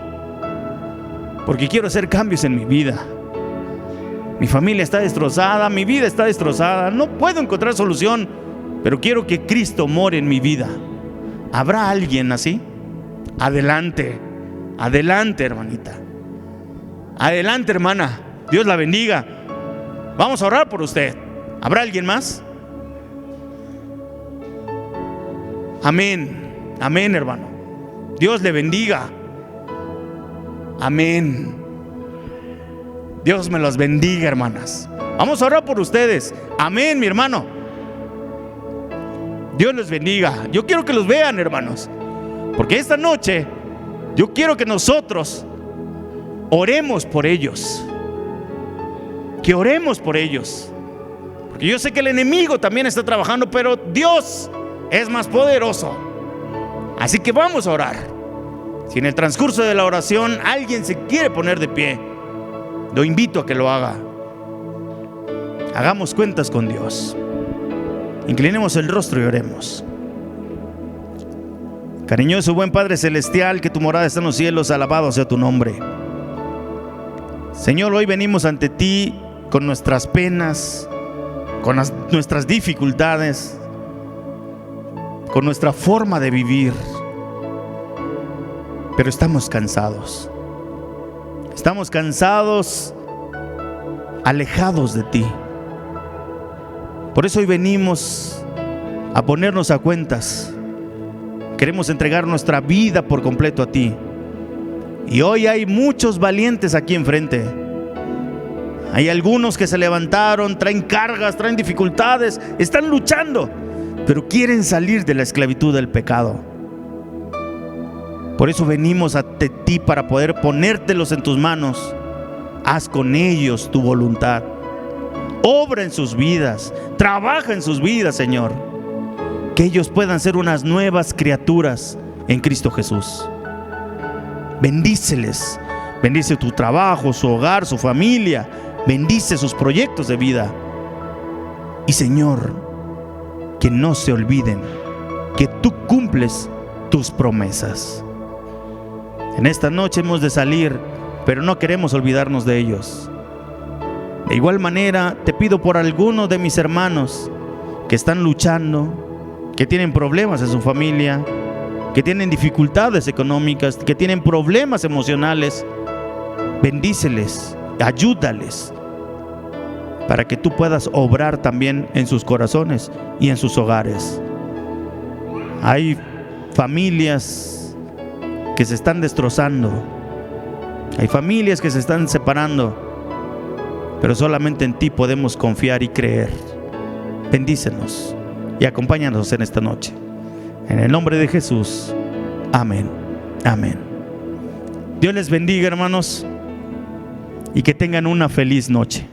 porque quiero hacer cambios en mi vida. Mi familia está destrozada, mi vida está destrozada, no puedo encontrar solución, pero quiero que Cristo more en mi vida. ¿Habrá alguien así? Adelante, adelante, hermanita. Adelante, hermana. Dios la bendiga. Vamos a orar por usted. ¿Habrá alguien más? Amén. Amén, hermano. Dios le bendiga. Amén. Dios me los bendiga, hermanas. Vamos a orar por ustedes. Amén, mi hermano. Dios les bendiga. Yo quiero que los vean, hermanos, porque esta noche yo quiero que nosotros oremos por ellos. Que oremos por ellos, porque yo sé que el enemigo también está trabajando, pero Dios es más poderoso. Así que vamos a orar. Si en el transcurso de la oración alguien se quiere poner de pie, lo invito a que lo haga. Hagamos cuentas con Dios. Inclinemos el rostro y oremos. Cariñoso, buen Padre Celestial, que tu morada está en los cielos, alabado sea tu nombre. Señor, hoy venimos ante ti con nuestras penas, con nuestras dificultades, con nuestra forma de vivir. Pero estamos cansados. Estamos cansados, alejados de ti. Por eso hoy venimos a ponernos a cuentas. Queremos entregar nuestra vida por completo a ti. Y hoy hay muchos valientes aquí enfrente. Hay algunos que se levantaron, traen cargas, traen dificultades, están luchando, pero quieren salir de la esclavitud del pecado. Por eso venimos ante ti para poder ponértelos en tus manos. Haz con ellos tu voluntad. Obra en sus vidas, trabaja en sus vidas, Señor. Que ellos puedan ser unas nuevas criaturas en Cristo Jesús. Bendíceles, bendice tu trabajo, su hogar, su familia, bendice sus proyectos de vida. Y Señor, que no se olviden que tú cumples tus promesas. En esta noche hemos de salir, pero no queremos olvidarnos de ellos. De igual manera, te pido por algunos de mis hermanos que están luchando, que tienen problemas en su familia, que tienen dificultades económicas, que tienen problemas emocionales. Bendíceles, ayúdales, para que tú puedas obrar también en sus corazones y en sus hogares. Hay familias que se están destrozando, hay familias que se están separando, pero solamente en ti podemos confiar y creer. Bendícenos y acompáñanos en esta noche. En el nombre de Jesús. Amén. Amén. Dios les bendiga, hermanos, y que tengan una feliz noche.